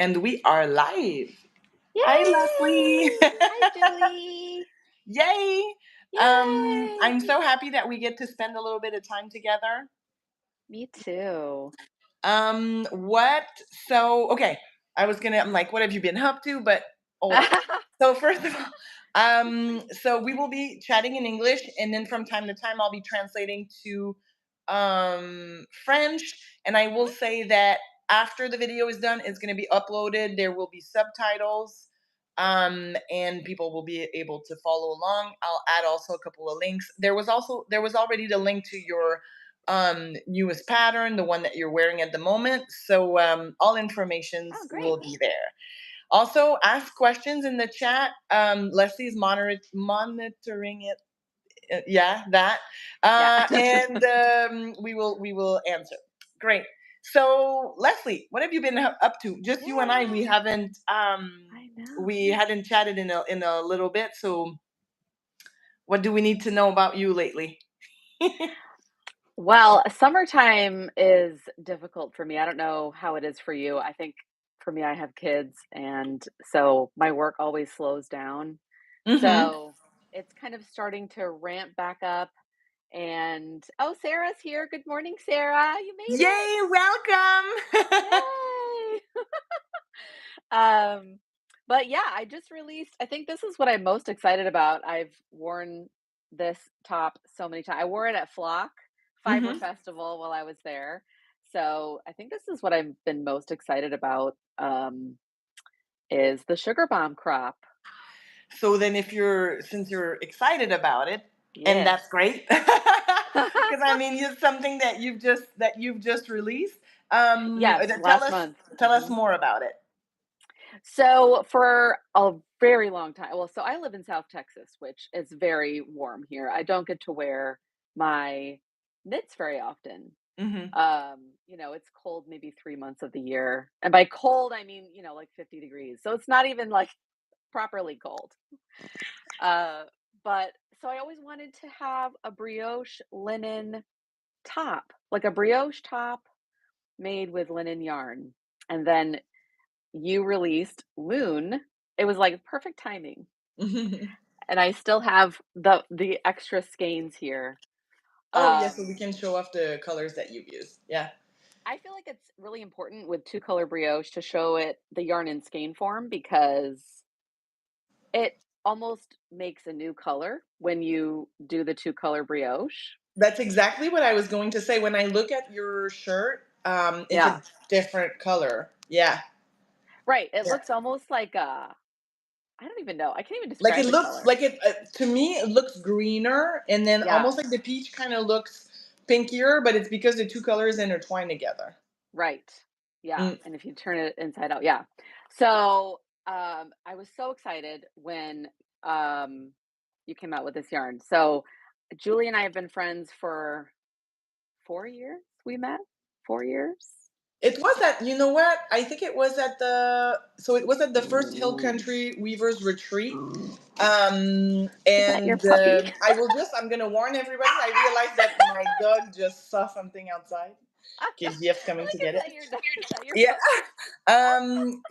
And we are live. Hi, Lesley. Yay! Hi, Julie. Yay. Yay! I'm so happy that we get to spend a little bit of time together. Me too. What? So, okay. I'm like, what have you been up to? But, oh, so first of all, so we will be chatting in English, and then from time to time, I'll be translating to French. And I will say that after the video is done, it's going to be uploaded. There will be subtitles, and people will be able to follow along. I'll add also a couple of links. There was already the link to your newest pattern, the one that you're wearing at the moment. So all information will be there. Also, ask questions in the chat. Lesley's monitoring it. Yeah, that. And we will answer. Great. So, Lesley, what have you been up to? Just you and I. We haven't hadn't chatted in a little bit. So, what do we need to know about you lately? Well, summertime is difficult for me. I don't know how it is for you. I think for me, I have kids, and so my work always slows down. So it's kind of starting to ramp back up. And oh, Sarah's here. Good morning, Sarah. You made Yay! Welcome. it. Yay! But yeah, I just released. I think this is what I'm most excited about. I've worn this top so many times. I wore it at Flock Fiber Festival while I was there. So I think this is what I've been most excited about. Is the sugar bomb crop. So then since you're excited about it, and that's great. Because I mean, it's something that you've just released. Yes, last month. Tell us more about it. So for a very long time, well, so I live in South Texas, which is very warm here. I don't get to wear my knits very often. It's cold maybe 3 months of the year. And by cold, I mean, like 50 degrees. So it's not even like properly cold. But so I always wanted to have a brioche linen top, like a brioche top made with linen yarn. And then you released Lune. It was like perfect timing. And I still have the extra skeins here. Oh, yes, so we can show off the colors that you've used. Yeah. I feel like it's really important with two color brioche to show it the yarn in skein form because it almost makes a new color when you do the two color brioche. That's exactly what I was going to say. When I look at your shirt, it's a different color. Yeah. Right. It looks almost like I don't even know. I can't even describe like it the looks color. like it to me it looks greener, and then almost like the peach kind of looks pinkier, but it's because the two colors intertwine together. Right. Yeah. And if you turn it inside out, yeah. So I was so excited when you came out with this yarn. So Julie and I have been friends for 4 years. We met 4 years. It was at, you know what? I think it was at the first Hill Country Weavers retreat. And I'm gonna warn everybody. I realized that my dog just saw something outside. Okay, Jeff's coming to get it. Yeah.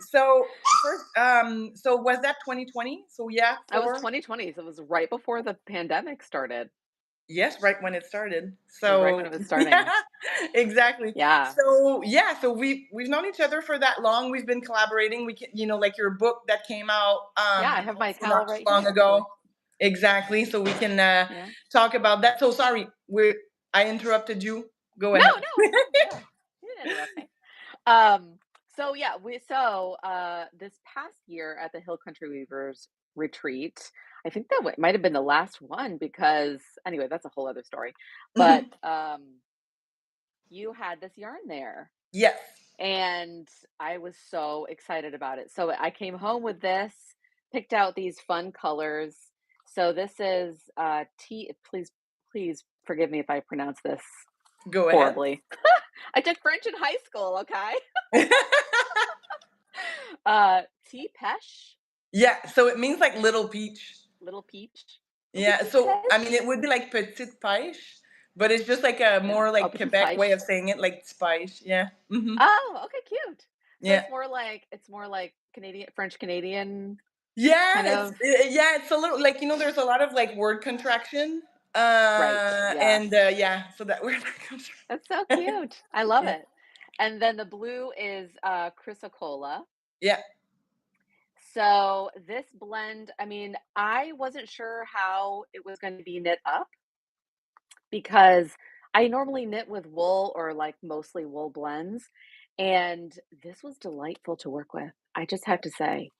So first, so was that 2020? So yeah, that was 2020. So it was right before the pandemic started. Yes, right when it started. So right when it was starting. Yeah, exactly. Yeah. So we've known each other for that long. We've been collaborating. We can, like your book that came out. I have my cowl right long here. ago. Exactly. So we can talk about that. So sorry, I interrupted you. Go ahead. No, you didn't interrupt me. This past year at the Hill Country Weavers retreat, I think that might have been the last one because anyway, that's a whole other story. But you had this yarn there. Yes. And I was so excited about it. So I came home with this, picked out these fun colors. So this is please forgive me if I pronounce this horribly. I took French in high school, okay? Peche. Yeah, so it means like little peach. Little peach. Yeah, so I mean it would be like petite pêche, but it's just like a more like Quebec way of saying it, like spice. Yeah. Oh, okay, cute. So Yeah. it's more like Canadian French Canadian Yeah, kind of. yeah, it's a little like, there's a lot of, like, word contraction, Right. Yeah. and, yeah, so that where that comes That's so from. cute. I love Yeah. it. And then the blue is chrysocolla. Yeah. So this blend, I mean, I wasn't sure how it was going to be knit up because I normally knit with wool or like mostly wool blends. And this was delightful to work with. I just have to say,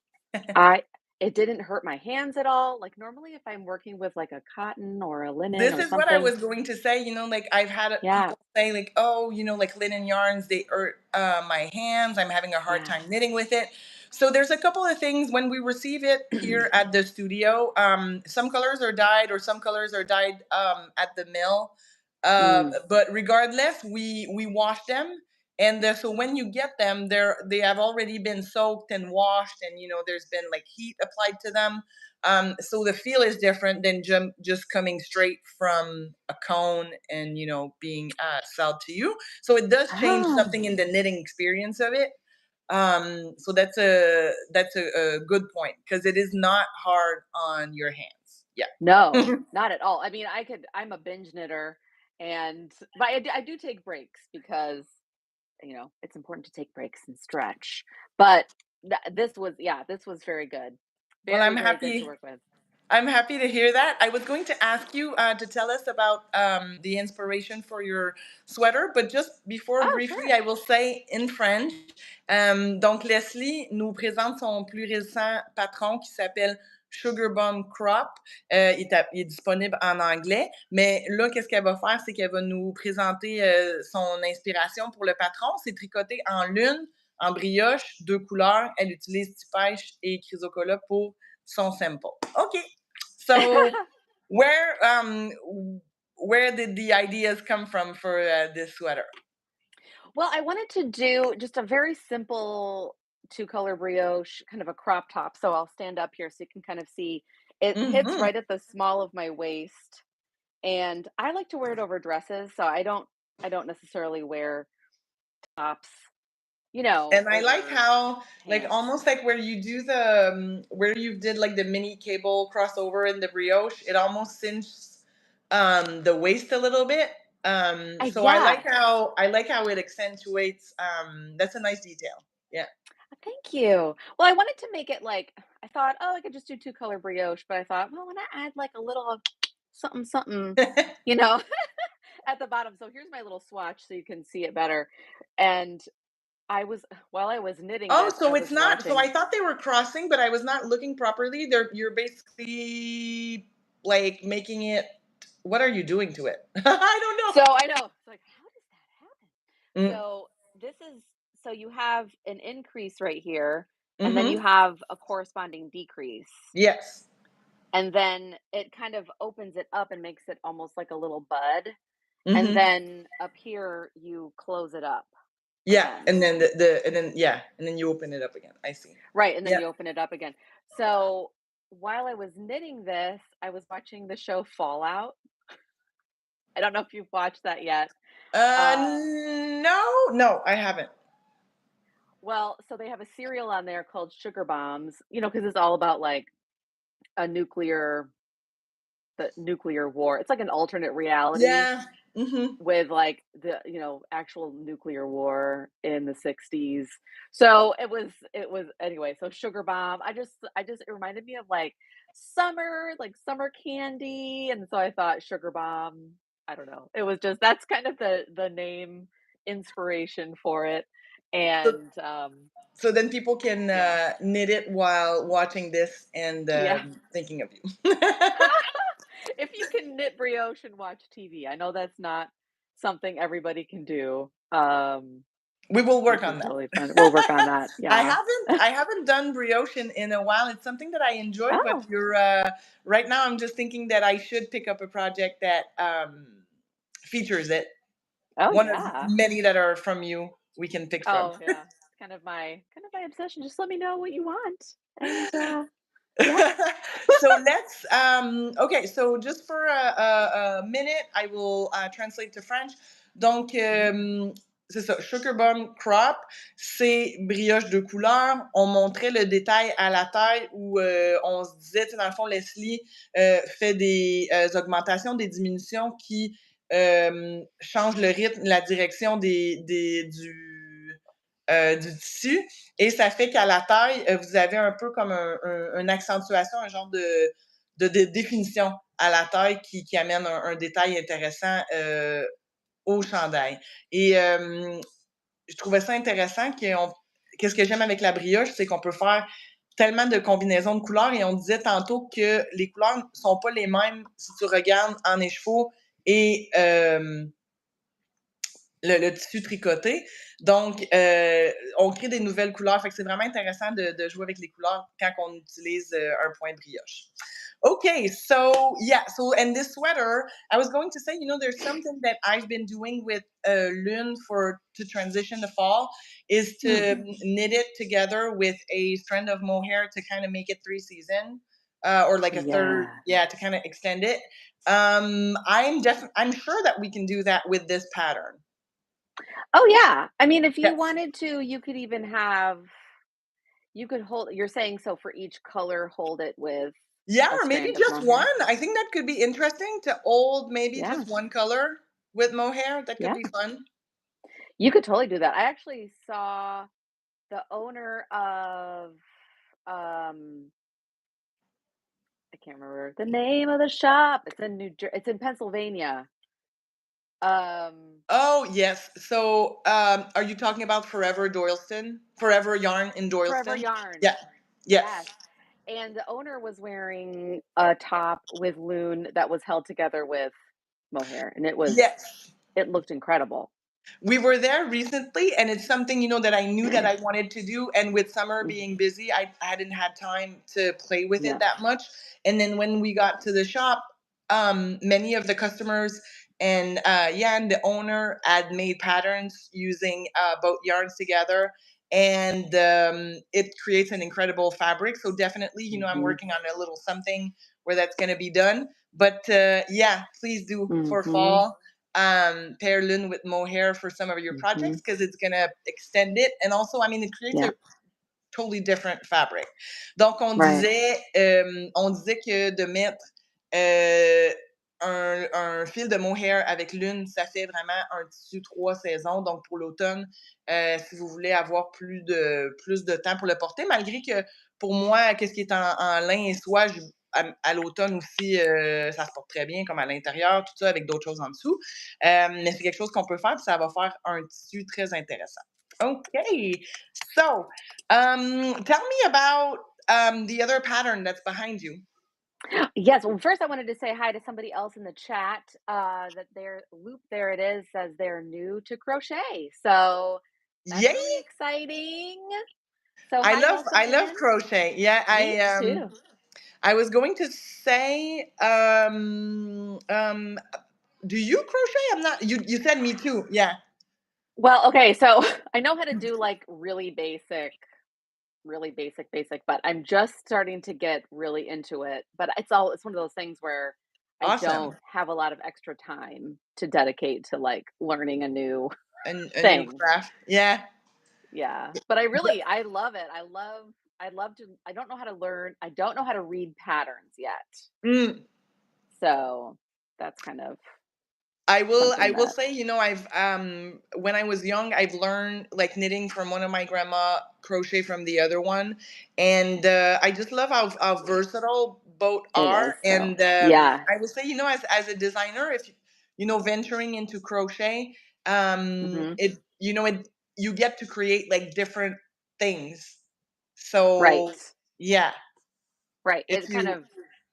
I it didn't hurt my hands at all. Like normally if I'm working with like a cotton or a linen This or is what I something, was going to say, like, I've had, yeah, people say, like, "Oh, like, linen yarns, they hurt, my hands, I'm having a hard yeah. time knitting with it." So there's a couple of things when we receive it here at the studio, some colors are dyed or some colors are dyed, at the mill, Mm. but regardless, we wash them, and, so when you get them, they have already been soaked and washed, and, there's been, like, heat applied to them. So the feel is different than just coming straight from a cone and, being, sold to you. So it does change Oh. something in the knitting experience of it. So that's a good point because it is not hard on your hands. No, Yeah. not at all. I mean, I'm a binge knitter and but I do take breaks because, it's important to take breaks and stretch. But this was yeah, this was very good. Well, Very, very good to work with. I'm happy to hear that. I was going to ask you, to tell us about, the inspiration for your sweater, but just before, Oh, briefly, sure. I will say in French. Donc, Leslie nous présente son plus récent patron qui s'appelle Sugar Bomb Crop. Il est disponible en anglais, mais là, qu'est-ce qu'elle va faire? C'est qu'elle va nous présenter, son inspiration pour le patron. C'est tricoté en lune, en brioche, deux couleurs. Elle utilise tipèche et chrysocolla pour son sample. OK. So where did the ideas come from for, this sweater? Well, I wanted to do just a very simple two-color brioche, kind of a crop top. So I'll stand up here so you can kind of see. It hits Mhm. right at the small of my waist, and I like to wear it over dresses, so I don't necessarily wear tops, And I like over how, like, pants. almost like where you do the, where you did, like, the mini cable crossover in the brioche, it almost cinches, the waist a little bit. So Yeah. I like how it accentuates, that's a nice detail. Yeah. Thank you. Well, I wanted to make it like I thought, oh, I could just do two-color brioche, but I thought, well, when I add like a little something, something, you know, at the bottom. So here's my little swatch so you can see it better. And I was while I was knitting Oh, this, I so it's was not, so watching. I thought they were crossing, but I was not looking properly. You're basically, like, making it, what are you doing to it? I don't So know. I know. It's like, how does that happen? Mm, So this is so you have an increase right here, and then you mhm. have a corresponding decrease. Yes. And then it kind of opens it up and makes it almost like a little bud. And Mhm. then up here, you close it up Yeah, again. and then the and then yeah, and then you open it up again. I see. Right, and then Yeah. you open it up again. So, while I was knitting this, I was watching the show Fallout. I don't know if you've watched that yet. Uh, No, no, I haven't. well, so they have a serial on there called Sugar Bombs, because it's all about, like, a nuclear war. It's like an alternate reality Yeah. Mhm. with, like, the, actual nuclear war in the '60s. So, it was anyway, so Sugar Bomb, I just it reminded me of, like summer candy, and so I thought Sugar Bomb, I don't know. It was just that's kind of the name inspiration for it, So and, so then people can, yeah. knit it while watching this and, Yeah. thinking of you. If you can knit brioche and watch TV, I know that's not something everybody can do, We will which work is on that. really fun. We'll work on that, yeah. I haven't done brioche in a while. It's something that I enjoy, but Oh, you're, right now I'm just thinking that I should pick up a project that, features it. oh, One of yeah. many that are from you we can pick from. Oh, yeah. It's kind of my obsession. Just let me know what you want, and, yeah. So let's, okay, so just for a minute I will, translate to French. Donc, Mhm. c'est ça, sugar bum crop, c'est brioche de couleur. On montrait le détail à la taille où on se disait, tu sais, dans le fond, Lesley fait des augmentations, des diminutions qui changent le rythme, la direction du tissu. Et ça fait qu'à la taille, vous avez un peu comme une accentuation, un genre de définition à la taille qui amène un détail intéressant au chandail. Et je trouvais ça intéressant qu'est-ce que j'aime avec la brioche, c'est qu'on peut faire tellement de combinaisons de couleurs et on disait tantôt que les couleurs ne sont pas les mêmes si tu regardes en écheveau et le tissu tricoté. Donc, on crée des nouvelles couleurs. Fait que c'est vraiment intéressant de jouer avec les couleurs quand on utilise un point de brioche. Okay, so yeah, so and this sweater, I was going to say, there's something that I've been doing with Lune to transition the fall is to Mm. knit it together with a strand of mohair to kind of make it 3 season, or like a third, Yeah. yeah, to kind of extend it. I'm sure that we can do that with this pattern. Oh, yeah. I mean, if you Yes. wanted to, you could even you could hold you're saying so for each color, hold it with Yeah, a or maybe strand of just one. mohair? I think that could be interesting to old, maybe Yeah, just one color with mohair. That could yeah. be fun. You could totally do that. I actually saw the owner of, um I can't remember the name of the shop. It's in Pennsylvania. Um, Oh, yes. So, are you talking about Forever Yarn in Forever Doylestown? Yarn. Yeah. Yes. Yes. And the owner was wearing a top with loon that was held together with mohair, and Yes. it looked incredible. We were there recently, and it's something, that I knew that I wanted to do. And with summer Mhm. being busy, I hadn't had time to play with it Yeah. that much. And then when we got to the shop, many of the customers and the owner had made patterns using both yarns together. And it creates an incredible fabric. So definitely, I'm Mhm. working on a little something where that's going to be done. But yeah, please do for Mhm. fall pair Lune with mohair for some of your projects Mhm. because it's gonna extend it, and also, I mean, it creates Yeah. a totally different fabric. Donc, Right. on disait que de mettre euh, un fil de mohair avec Lune, ça fait vraiment un tissu 3 saisons. Donc, pour l'automne, si vous voulez avoir plus de temps pour le porter, malgré que pour moi, qu'est-ce qui est en lin et soie, à l'automne aussi, ça se porte très bien, comme à l'intérieur, tout ça, avec d'autres choses en dessous. Mais c'est quelque chose qu'on peut faire, puis ça va faire un tissu très intéressant. Okay, so tell me about the other pattern that's behind you. Yes. Well, first I wanted to say hi to somebody else in the chat. That their loop there it is says they're new to crochet. So that's Yay! really exciting. So I hi, love welcome I love in. crochet. Yeah, Me too. I was going to say do you crochet? I'm not you said me too. Yeah. Well, okay, so I know how to do like really basic, but I'm just starting to get really into it. But it's one of those things where I don't Awesome. have a lot of extra time to dedicate to like learning a new A new thing. craft. Yeah. Yeah. But I love it. I love to I don't know how to learn. I don't know how to read patterns yet. Mm. So that's kind of I something will that say, I've when I was young, I've learned like knitting from one of my grandma, crochet from the other one, and I just love how versatile both it are. is. So And yeah. I will say, as a designer, if venturing into crochet, Hmm. it you get to create like different things. Right. So yeah, Right. if It kind you of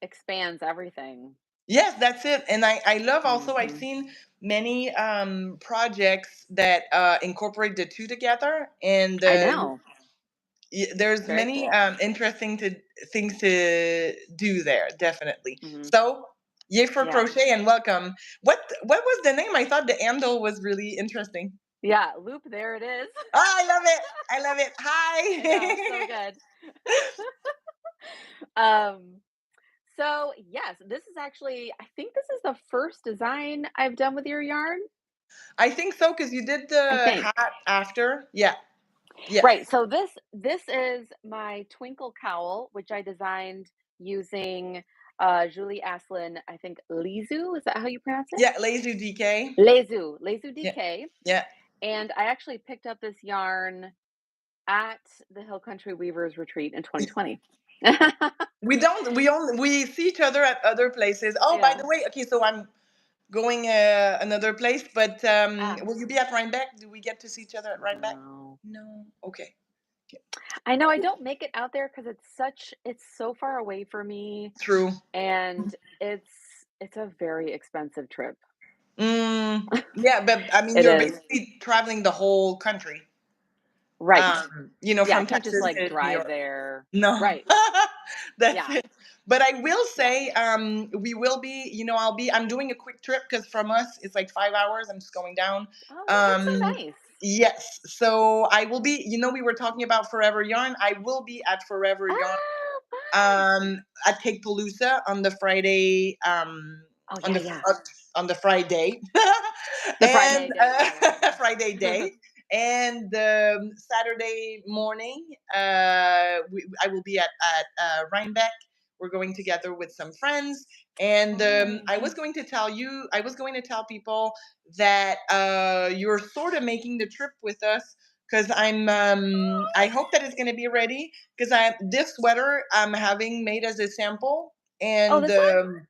expands everything. yes, that's it. And I love also I've Hmm. seen many projects that incorporate the two together, and I know. there's Very many cool. interesting things to do there, definitely. Hmm. So yay for Yeah. crochet and welcome. What was the name? I thought the handle was really interesting. Yeah. Loop. There it is. Oh, I love it. I love it. I know. So Hi. good. um. So yes, this is actually. I think this is the first design I've done with your yarn. I think so because you did I the think. hat after. Yeah. Yes. Right, so this is my twinkle cowl, which I designed using, Julie Asselin, I think Lizu, is that how you pronounce it? Yeah, lazy DK. Lezu Yeah. DK, Yeah. and I actually picked up this yarn at the Hill Country Weavers Retreat in 2020. We see each other at other places. Oh, by Yeah. the way, okay, so I'm going another place, but Ah, will you be at Rhinebeck? Do we get to see each other at Rhinebeck? no. No. Okay. Okay. I know I don't make it out there because it's so far away for me, True. and it's it's a very expensive trip. Yeah, but I mean, It you're is. basically traveling the whole country. Right. Yeah, I From can't just, Texas like, to New drive York. there. No, Right. that's Yeah, it. But I will yeah. say, we will be. I'm doing a quick trip because from us it's like 5 hours. I'm just going down. Oh, that's so Um, nice. yes, so I will be. We were talking about Forever Yarn. I will be at Forever Yarn Oh, fun. at Cake Palooza on the Friday, Oh, on yeah, the yeah. on the Friday, The and Friday day. Yeah, yeah, Friday yeah. day, and Saturday morning, I will be at Rhinebeck. We're going together with some friends, and Fun. I was going to tell people that you're sort of making the trip with us because I hope that it's going to be ready because I this sweater I'm having made as a sample Oh, and this one?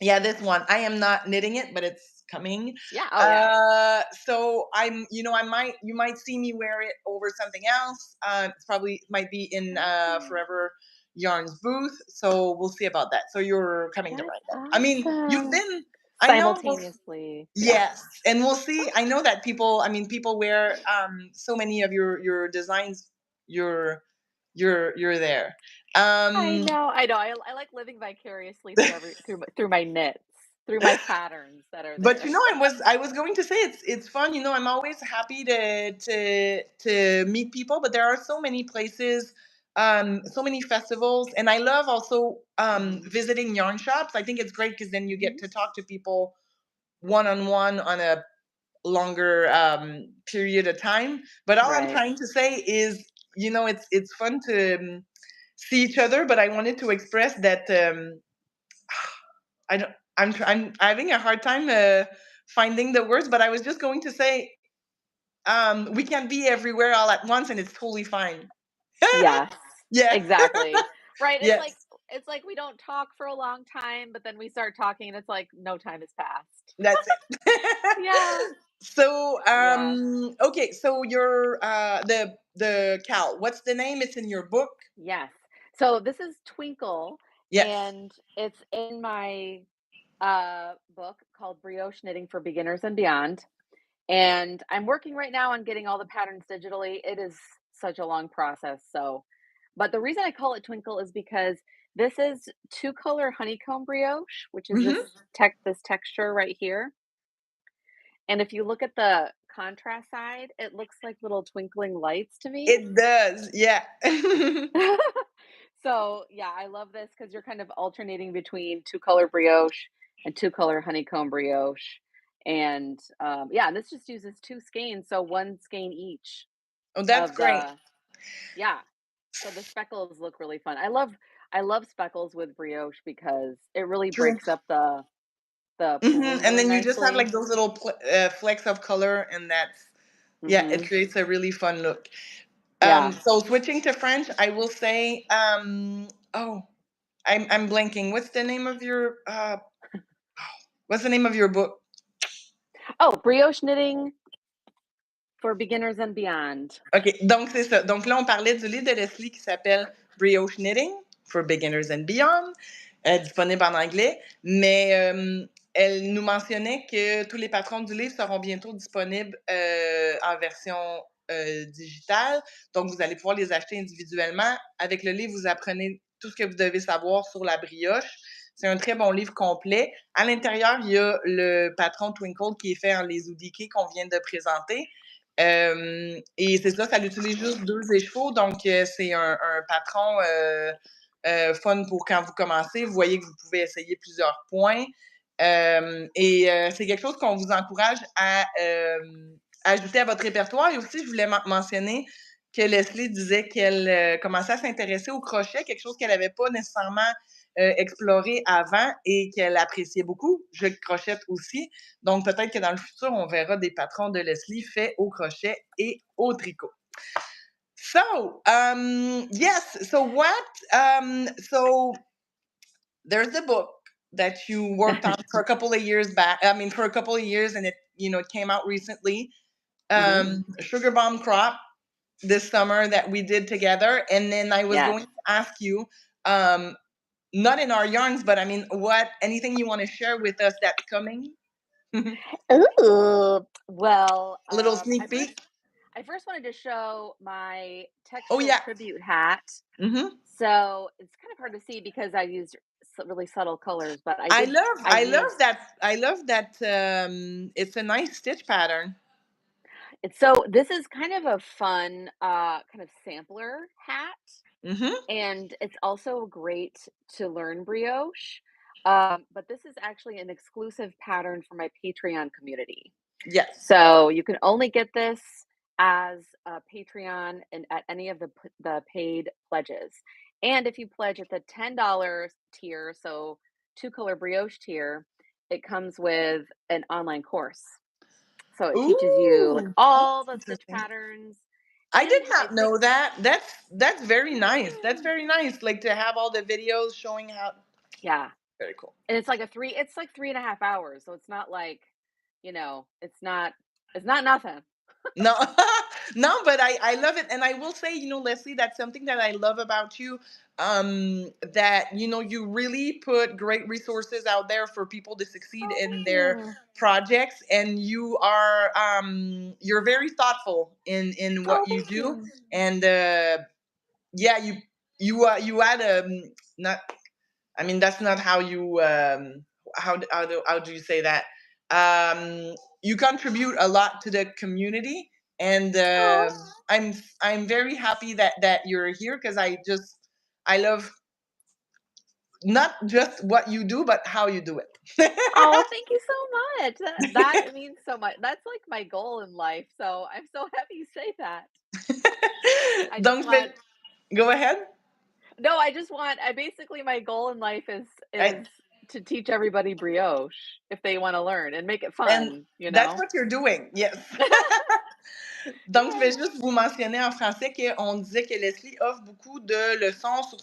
yeah, this one I am not knitting it, but it's coming. Yeah, oh, yeah. So you might see me wear it over something else. It's probably might be in Oh, Forever Yarn's booth. So we'll see about that. So you're coming to that's Rhinebeck. I mean, you've awesome. been. I know. Simultaneously. Yeah. Yes, and we'll see. I know that people. I mean, people wear so many of your designs. You're you're there. I Um, know, I know. I like living vicariously through through my knits, through my patterns that are but there. I was going to say it's fun. I'm always happy to meet people. But there are so many places, so many festivals, and I love also Mhm. visiting yarn shops. I think it's great because then you get Mhm. to talk to people one on one on a longer period of time. But all I'm Right. trying to say is, it's fun to see each other. But I wanted to express that I don't. I'm having a hard time finding the words. But I was just going to say we can be everywhere all at once, and it's totally fine. Yes, Yeah. exactly. Right, Yes. it's like we don't talk for a long time, but then we start talking and it's like no time has passed. That's it. Yeah, So yeah, okay, so your the cow, what's the name? It's in your book. yes. So this is Twinkle, Yes. and it's in my, book called Brioche Knitting for Beginners and Beyond, and I'm working right now on getting all the patterns digitally. It is such a long process, so but the reason I call it Twinkle is because this is two-color honeycomb brioche, which is Hmm. this texture right here, and if you look at the contrast side, it looks like little twinkling lights to me. It does, yeah. So, yeah, I love this because 'cause you're kind of alternating between two-color brioche and two-color honeycomb brioche, and, yeah, and this just uses 2 skeins, so 1 skein each Oh, that's of great. the yeah, so the speckles look really fun. I love speckles with brioche because it really True. breaks up the pooling And really then you just have nicely. like those little flecks of color, and yeah, it Mhm. creates a really fun look. Yeah. So switching to French, I will say, oh, I'm blanking. What's the name of your book? Oh, brioche knitting for beginners and beyond. OK, donc c'est ça. Donc là, on parlait du livre de Lesley qui s'appelle Brioche Knitting for Beginners and Beyond, disponible en anglais. Mais elle nous mentionnait que tous les patrons du livre seront bientôt disponibles en version digitale. Donc, vous allez pouvoir les acheter individuellement. Avec le livre, vous apprenez tout ce que vous devez savoir sur la brioche. C'est un très bon livre complet. À l'intérieur, il y a le patron Twinkle qui est fait en les oudiqués qu'on vient de présenter. Et c'est ça utilise juste 2 échevaux, donc c'est un patron fun pour quand vous commencez. Vous voyez que vous pouvez essayer plusieurs points. C'est quelque chose qu'on vous encourage à ajouter à votre répertoire. Et aussi, je voulais mentionner que Lesley disait qu'elle commençait à s'intéresser au crochet, quelque chose qu'elle n'avait pas nécessairement exploré avant et qu'elle appréciait beaucoup. Je crochette aussi. Donc, peut-être que dans le futur, on verra des patrons de Lesley faits au crochet et au tricot. So, yes. So so there's the book that you worked on for a couple of years back. I mean, for a couple of years, and it came out recently. Sugar Bomb Crop this summer that we did together, and then I was going to ask you, not in our yarns, but I mean, anything you want to share with us that's coming? Ooh, well, A little sneak peek. I first wanted to show my Oh textural yeah. tribute hat. So it's kind of hard to see because I used really subtle colors, but I love that. It's a nice stitch pattern. So this is kind of a fun kind of sampler hat, Mm-hmm. and it's also great to learn brioche. But this is actually an exclusive pattern for my Patreon community. Yes. So you can only get this as a Patreon and at any of the paid pledges. And if you pledge at the $10 tier, so 2-color brioche tier, it comes with an online course. So it teaches you like Ooh, all the stitch interesting. patterns. I did And I not know think that. That's very nice. That's very nice. Like to have all the videos showing how. yeah. Very cool. And it's like 3.5 hours. So it's not like, it's not nothing. No, no, but I love it. And I will say, Lesley, that's something that I love about you. That, you really put great resources out there for people to succeed Oh, in thank their you. projects. And you're very thoughtful in what Oh, you thank do. you. And, yeah, you add not, I mean, that's not how you how do you say that? You contribute a lot to the community, and Oh, I'm very happy that you're here because I love not just what you do, but how you do it. oh, thank you so much. That means so much. That's like my goal in life. So I'm so happy you say that. I just Donc, want go ahead. No, I basically my goal in life is to teach everybody brioche if they want to learn and make it And fun, you that's know? what you're doing, yes. Donc, je vais Yay. juste vous mentionner en français qu'on disait que Lesley offre beaucoup de leçons sur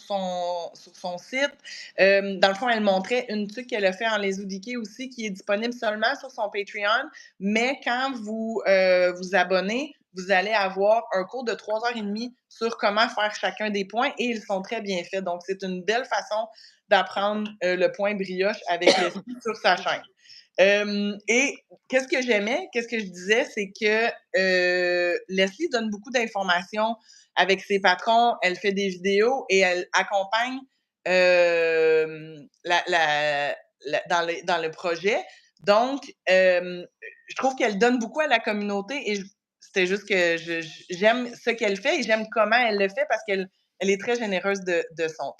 son site. Dans le fond, elle montrait une tuque qu'elle a fait en lesoudiqué aussi, qui est disponible seulement sur son Patreon. Mais quand vous vous abonnez, vous allez avoir un cours de 3h30 sur comment faire chacun des points et ils sont très bien faits. Donc, c'est une belle façon d'apprendre le point brioche avec Lesley sur sa chaîne. Et qu'est-ce que j'aimais, qu'est-ce que je disais, c'est que Lesley donne beaucoup d'informations avec ses patrons, elle fait des vidéos et elle accompagne dans le projet. Donc, je trouve qu'elle donne beaucoup à la communauté et c'était juste que j'aime ce qu'elle fait et j'aime comment elle le fait parce qu'elle est très généreuse de son temps.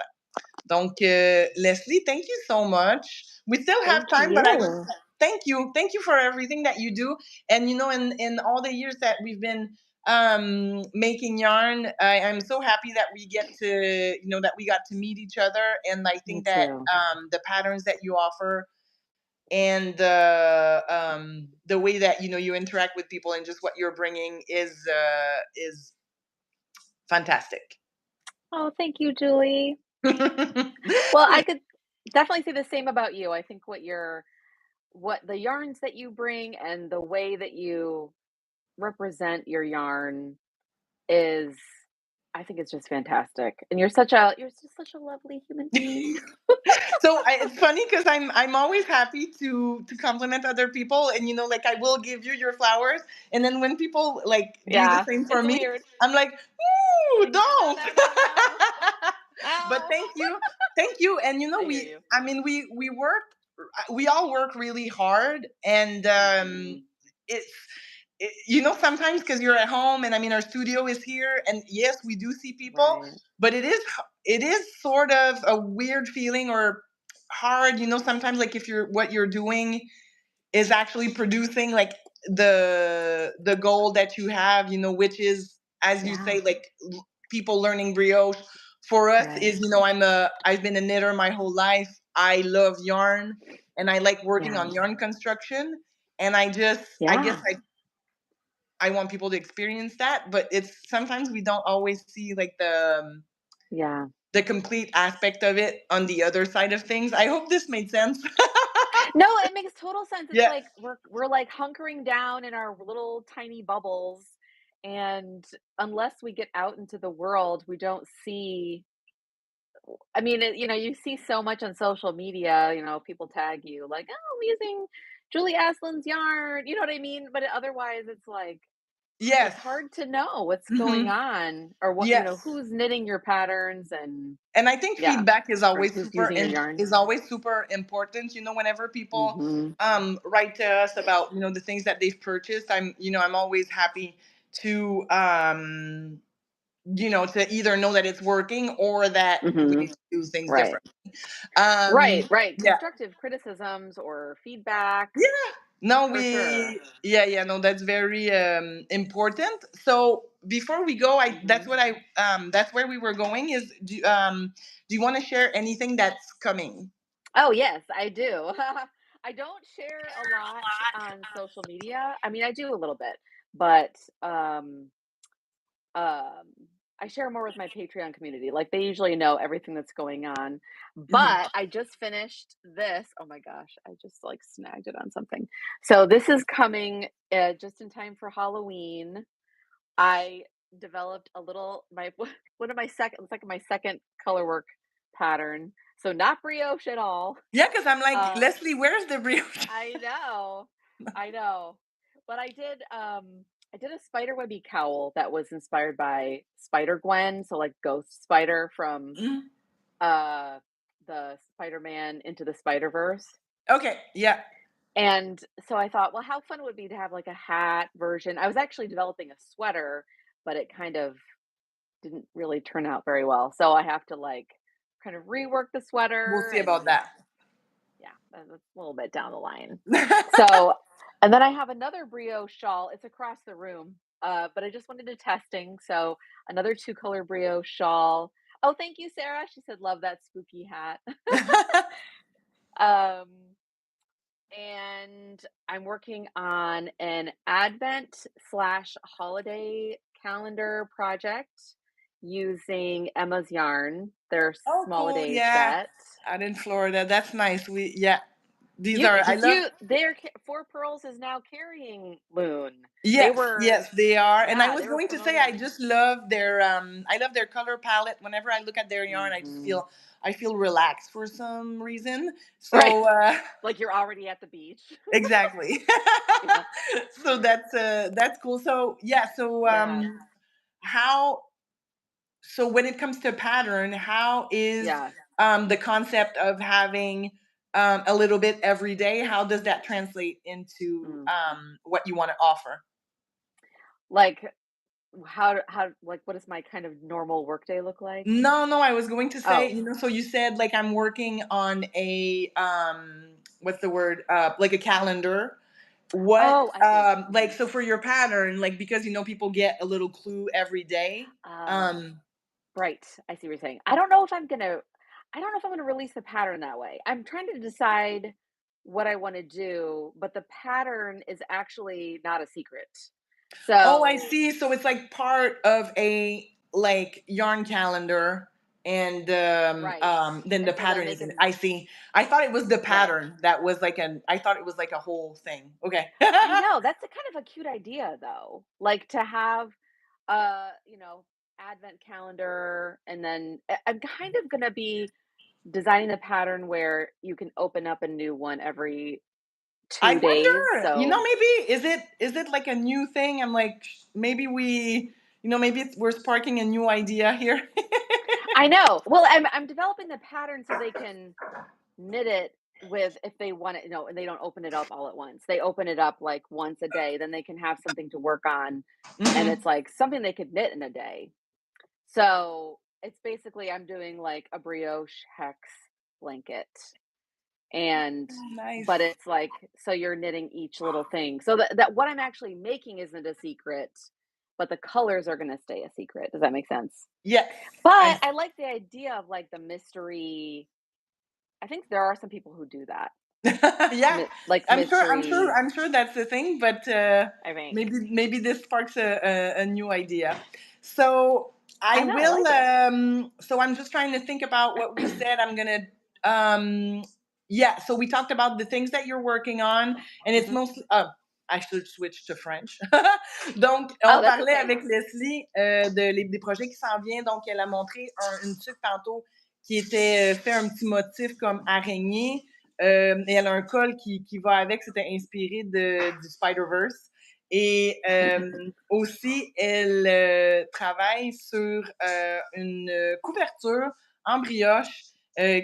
Donc, Lesley, thank you so much. We still have Thank time, but you. thank you for everything that you do. And in all the years that we've been making yarn, I'm so happy that we get to that we got to meet each other. And I Me think that too. the patterns that you offer and the way that you interact with people and just what you're bringing is fantastic. Oh, thank you, Julie. Well, I could definitely say the same about you. I think what the yarns that you bring and the way that you represent your yarn is I think it's just fantastic. And you're just such a lovely human being. So it's funny because I'm always happy to compliment other people, and like I will give you your flowers, and then when people like do the Yeah, same for it's me, weird. I'm like, ooh, Like, no, no, don't. no, no, no. But Oh, thank you, and I hear you. I mean we all work really hard, and Mhm. it's sometimes because you're at home and I mean our studio is here and yes we do see people, Right. but it is sort of a weird feeling or hard, sometimes like if what you're doing is actually producing like the goal that you have, which is, as you Yeah, say, like people learning brioche. For us is, right. I've been a knitter my whole life. I love yarn and I like working Yeah, on yarn construction. And I guess yeah, I want people to experience that, but it's sometimes we don't always see like yeah. the complete aspect of it on the other side of things. I hope this made sense. No, it makes total sense. It's Yeah. like we're like hunkering down in our little tiny bubbles, and unless we get out into the world, we don't see. I mean, you see so much on social media. People tag you like, "Oh, I'm using Julie Aslin's yarn." You know what I mean? But otherwise, it's like Yes. it's hard to know what's going Hmm. on or what Yes. who's knitting your patterns and And I think yeah, feedback or who's using your yarn. is always super important. Whenever people Mhm. write to us about the things that they've purchased, I'm always happy to to either know that it's working or that we need Mhm. to do things Right. different. Um, Right. yeah. Constructive criticisms or feedback Yeah. No, for sure. yeah, no, that's very important. So before we go, Mhm. that's where we were going is do you want to share anything that's coming? Oh, yes, I do. I don't share a lot on social media. I mean, I do a little bit, but um, I share more with my Patreon community. Like they usually know everything that's going on. Mhm. But I just finished this. Oh my gosh, I just like snagged it on something. So this is coming just in time for Halloween. I developed a little my one of my second it's like my second color work pattern. So not brioche at all. Yeah, because I'm like, Uh Leslie, where's the brioche? I know. I know. But I did a spider webby cowl that was inspired by Spider Gwen, so like Ghost Spider from Mhm. uh the Spider-Man into the Spider-Verse. Okay, yeah. And so I thought, well, how fun it would be to have like a hat version. I was actually developing a sweater, but it kind of didn't really turn out very well. So I have to like kind of rework the We'll sweater see and about that. yeah, that's a little bit down the line. So, and then I have another brioche shawl. It's across the room, but I just wanted to testing. So another two color brioche shawl. Oh, thank you, Sarah. She said, "Love that spooky hat." um, and I'm working on an Advent slash holiday calendar project using Emma's yarn, their Oh, small a cool. day Yeah. set. Out in Florida. That's nice. Yeah. These You are, I did love, you their Four Pearls is now carrying Loon. They yes, were yes, they are. And I yeah, was they were going to say, promoting. I love their color palette. Whenever I look at their yarn, Mhm. I feel relaxed for some reason. Right. So, Like you're already at the beach. exactly. Yeah. So that's cool. So, yeah. So, Yeah. how, so when it comes to pattern, how is Yeah. the concept of having a little bit every day? How does that translate into Mm. what you want to offer? Like how like what does my kind of normal workday look like? No, no, I was going to say, Oh. so you said like I'm working on a what's the word? Like a calendar. What Oh, I see. like Mhm. so for your pattern, like because people get a little clue every day. Oh. Um Right. I see what you're saying. I don't know if I'm gonna release the pattern that way. I'm trying to decide what I want to do, but the pattern is actually not a secret. oh, I So, see. So it's like part of a like yarn calendar and right. then the And so then pattern they is in it. can I see. I thought it was the right. pattern that was like I thought it was like a whole thing. Okay. I know, that's a kind of a cute idea though. Like to have you know, advent calendar and then I'm kind of going to be designing the pattern where you can open up a new one every I 2 days. wonder, So, maybe is it like a new thing? I'm like, maybe maybe we're sparking a new idea here. I know. Well, I'm developing the pattern so they can knit it with if they want it, and they don't open it up all at once. They open it up like once a day, then they can have something to work on, and Hmm. it's like something they could knit in a day. So, it's basically I'm doing like a brioche hex blanket. and Nice. but it's like so you're knitting each little thing. So that what I'm actually making isn't a secret, but the colors are gonna stay a secret. Does that make sense? Yes. But I I like the idea of, like, the mystery. I think there are some people who do that. Yeah, Like mystery. I'm sure that's the thing, but I think. maybe this sparks a new idea. So I I know, I will. like it. So I'm just trying to think about what we said. I'm gonna. Um, yeah. So we talked about the things that you're working on, and it's Mhm. mostly. I should switch to French. Donc, Oh, on that's parlait okay. avec Lesley des projets qui s'en viennent. Donc, elle a montré une tuque tantôt qui était fait un petit motif comme araignée. Et elle a un col qui va avec, c'était inspiré du Spider-Verse. Et aussi, elle travaille sur une couverture en brioche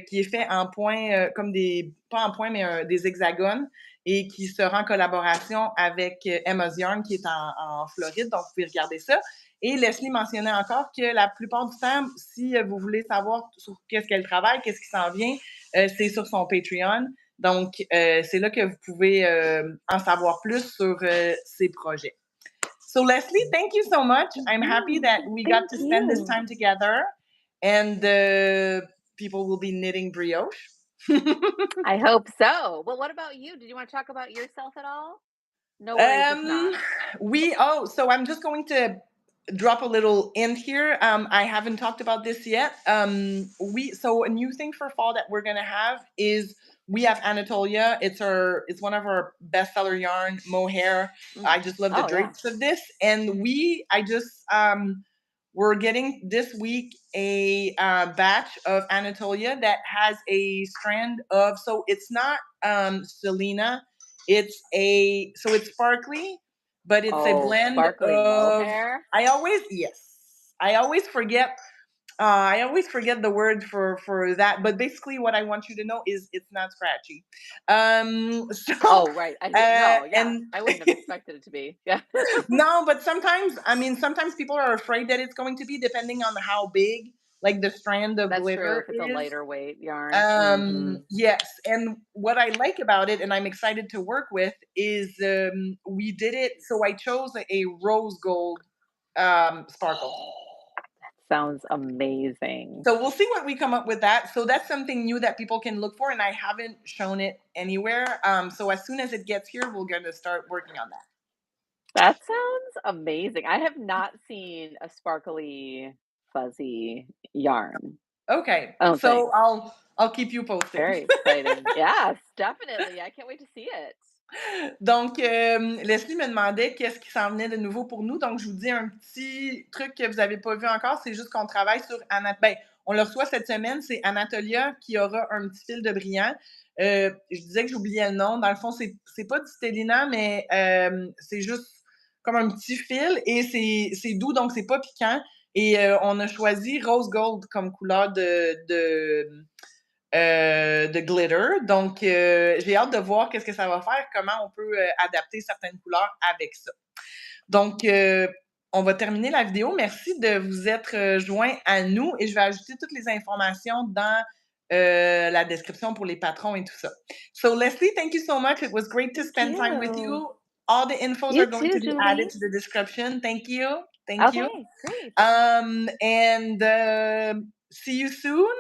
qui est fait en point, comme des, pas en point, mais des hexagones, et qui sera en collaboration avec Emma's Yarn, qui est en Floride, donc vous pouvez regarder ça. Et Lesley mentionnait encore que la plupart du temps, si vous voulez savoir sur qu'est-ce qu'elle travaille, qu'est-ce qui s'en vient, c'est sur son Patreon. Donc, c'est là que vous pouvez en savoir plus sur ses projets. So, Lesley, thank you so much. I'm happy Yeah, that we got thank to spend this you. time together, and people will be knitting brioche. I hope so. Well, what about you? Did you wanna talk about yourself at all? No worries if Um, not. so I'm just going to drop a little in here. I haven't talked about this yet. So a new thing for fall that we're gonna have is we have Anatolia. It's one of our bestseller yarn, mohair. Mm. I just love the Oh, yeah. drapes of this, and we're getting this week a batch of Anatolia that has a strand of, so it's not Selena, it's sparkly, but it's a Oh, blend sparkly of, mohair? yes, I always forget I always forget the word for that, but basically what I want you to know is it's not scratchy. So Oh, right. I didn't know. Yeah, and I wouldn't have expected it to be. Yeah. no, but sometimes people are afraid that it's going to be, depending on how big like the strand of That's true glitter if it's a is. lighter weight yarn. Mhm. Yes, and what I like about it, and I'm excited to work with, is we did it. So I chose a rose gold sparkle. Sounds amazing. So we'll see what we come up with that. So that's something new that people can look for, and I haven't shown it anywhere. So as soon as it gets here, we're gonna start working on that. That sounds amazing. I have not seen a sparkly, fuzzy yarn, Okay, I don't think. so I'll keep you posted. Very exciting. Yes, definitely. I can't wait to see it. Donc, Leslie me demandait qu'est-ce qui s'en venait de nouveau pour nous. Donc, je vous dis un petit truc que vous n'avez pas vu encore, c'est juste qu'on travaille sur ben, on le reçoit cette semaine, c'est Anatolia qui aura un petit fil de brillant. Je disais que j'oubliais le nom. Dans le fond, c'est pas du Stellina, mais c'est juste comme un petit fil et c'est doux, donc c'est pas piquant. Et on a choisi rose gold comme couleur de glitter. Donc, j'ai hâte de voir qu'est-ce que ça va faire, comment on peut adapter certaines couleurs avec ça. Donc, on va terminer la vidéo. Merci de vous être joints à nous et je vais ajouter toutes les informations dans la description pour les patrons et tout ça. So, Lesley, thank you so much. It was great to Thank spend time with you. you. All the infos You are going too, to be added Julie. to the description. Thank you. Thank you. Okay, great. And see you soon.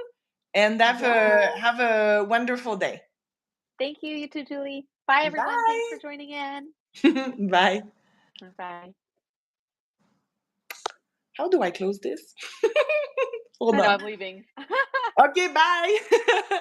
And Yeah. have a wonderful day. Thank you. You too, Julie. Bye, everyone. Thanks for Bye. joining in. Bye. Bye. How do I close this? Hold I know on. I'm leaving. Okay, bye.